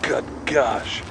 Good gosh.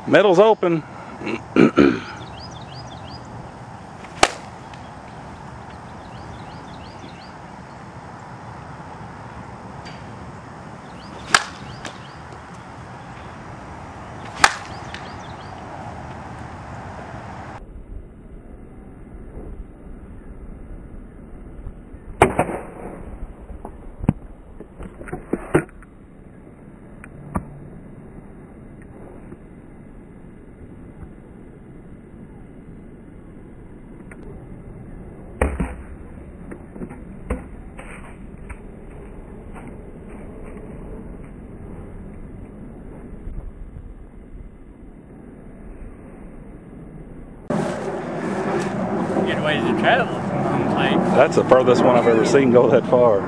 Metal's open. Good ways to travel from Pike. That's the furthest one I've ever seen go that far.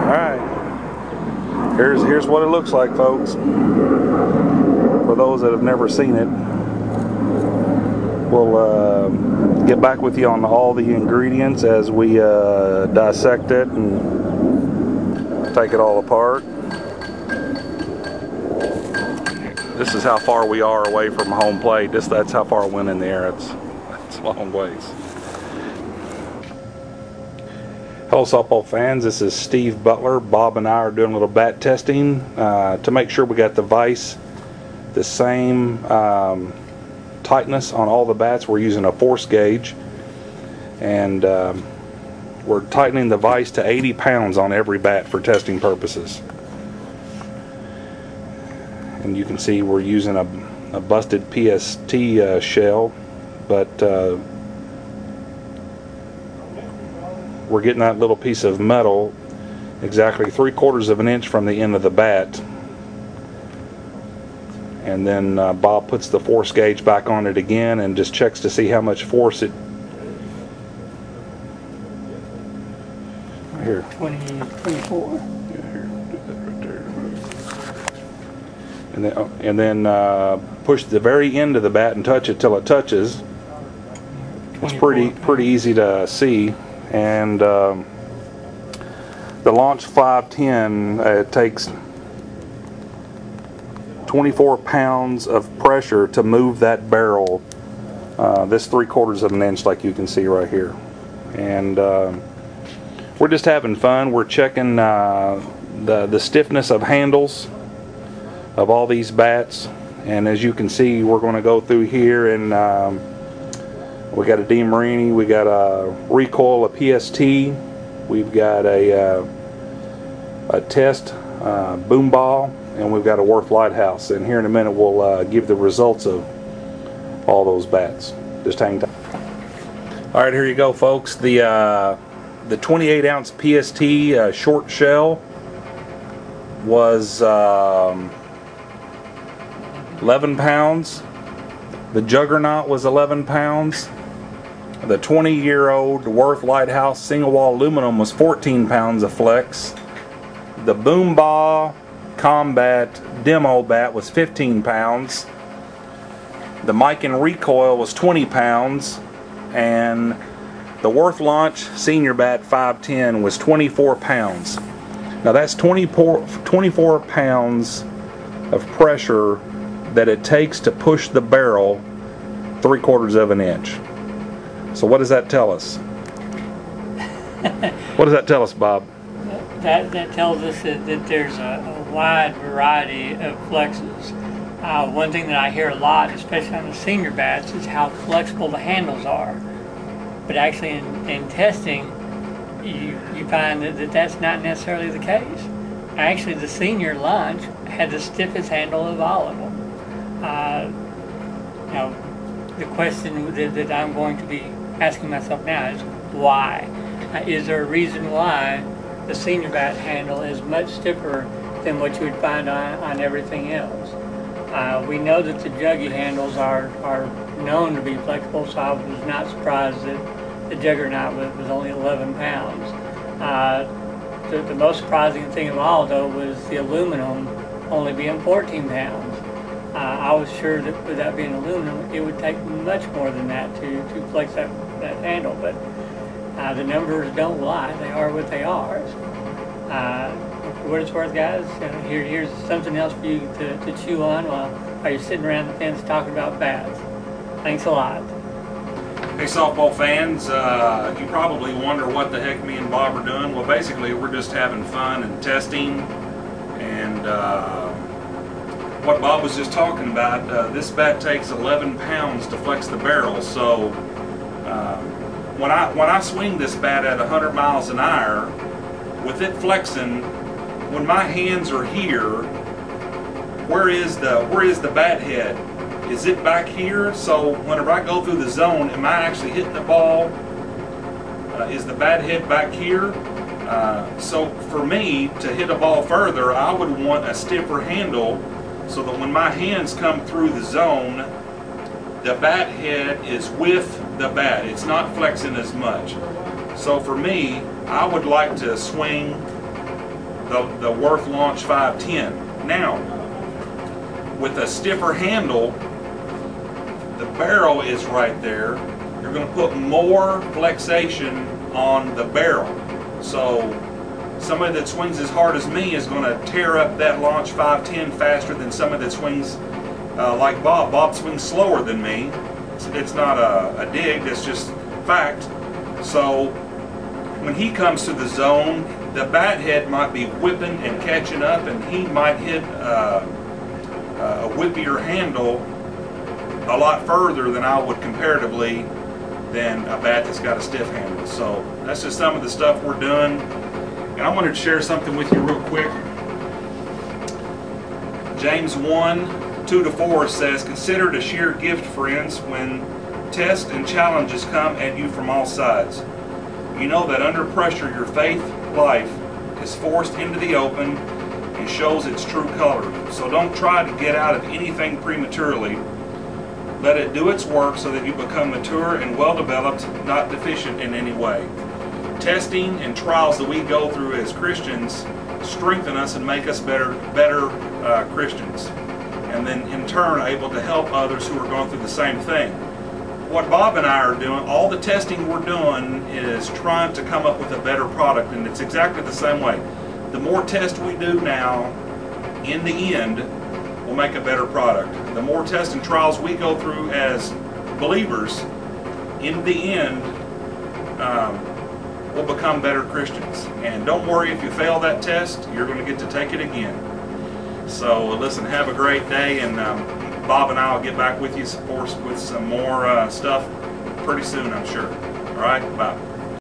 Alright. Here's what it looks like, folks. For those that have never seen it, we'll get back with you on all the ingredients as we dissect it and take it all apart. This is how far we are away from home plate. That's how far it went in the air. It's a long ways. Hello softball fans, this is Steve Butler. Bob and I are doing a little bat testing to make sure we got the vise the same tightness on all the bats. We're using a force gauge, and we're tightening the vise to 80 pounds on every bat for testing purposes. And you can see we're using a busted PST shell, but we're getting that little piece of metal exactly 3/4 of an inch from the end of the bat. And then Bob puts the force gauge back on it again and just checks to see how much force it... Here. 24. And then push the very end of the bat and touch it till it touches. It's pretty easy to see. And the Launch510, it takes 24 pounds of pressure to move that barrel this 3/4 of an inch, like you can see right here. And we're just having fun. We're checking the stiffness of handles of all these bats, and as you can see, we're going to go through here, and we got a DeMarini, we got a recoil, a PST, we've got a test boom ball, and we've got a Worth Lighthouse. And here in a minute we'll give the results of all those bats. Just hang tight. All right, here you go, folks. The 28-ounce PST short shell was 11 pounds. The Juggernaut was 11 pounds. The 20-year-old Worth Lighthouse single wall aluminum was 14 pounds of flex. The Boom Ball Combat demo bat was 15 pounds. The Mike and Recoil was 20 pounds. And the Worth Launch Senior Bat 510 was 24 pounds. Now that's 24 pounds of pressure that it takes to push the barrel 3/4 of an inch. So what does that tell us? What does that tell us, Bob? That tells us that there's a wide variety of flexes. One thing that I hear a lot, especially on the senior bats, is how flexible the handles are. But actually in testing, you find that that's not necessarily the case. Actually, the senior Launch had the stiffest handle of all of them. Now, the question that I'm going to be asking myself now is why? Is there a reason why the senior bat handle is much stiffer than what you would find on everything else? We know that the juggy handles are known to be flexible, so I was not surprised that the Juggernaut was only 11 pounds. The most surprising thing of all, though, was the aluminum only being 14 pounds. I was sure that with that being aluminum, it would take much more than that to flex that handle, but the numbers don't lie. They are what they are. For what it's worth, guys, here's something else for you to chew on while you're sitting around the fence talking about bats. Thanks a lot. Hey, softball fans, you probably wonder what the heck me and Bob are doing. Well, basically, we're just having fun and testing, and what Bob was just talking about, this bat takes 11 pounds to flex the barrel, so when I swing this bat at 100 miles an hour, with it flexing, when my hands are here, where is the bat head? Is it back here? So whenever I go through the zone, am I actually hitting the ball? Is the bat head back here? So for me to hit a ball further, I would want a stiffer handle so that when my hands come through the zone, the bat head is with the bat. It's not flexing as much. So for me, I would like to swing the Worth Launch 510. Now, with a stiffer handle, the barrel is right there. You're going to put more flexation on the barrel. So somebody that swings as hard as me is going to tear up that Launch 510 faster than somebody that swings like Bob. Bob swings slower than me. It's not a dig, it's just fact. So when he comes to the zone, the bat head might be whipping and catching up, and he might hit a whippier handle a lot further than I would comparatively than a bat that's got a stiff handle. So that's just some of the stuff we're doing. And I wanted to share something with you real quick. James 1:2-4 says, "Consider it a sheer gift, friends, when tests and challenges come at you from all sides. You know that under pressure your faith life is forced into the open and shows its true color. So don't try to get out of anything prematurely. Let it do its work so that you become mature and well-developed, not deficient in any way." Testing and trials that we go through as Christians strengthen us and make us better Christians, and then in turn able to help others who are going through the same thing. What Bob and I are doing, all the testing we're doing is trying to come up with a better product, and it's exactly the same way. The more tests we do now, in the end, will make a better product. The more tests and trials we go through as believers, in the end, we'll become better Christians. And don't worry, if you fail that test, you're going to get to take it again. So listen, have a great day, and Bob and I will get back with you, of course, with some more stuff pretty soon, I'm sure. All right, bye.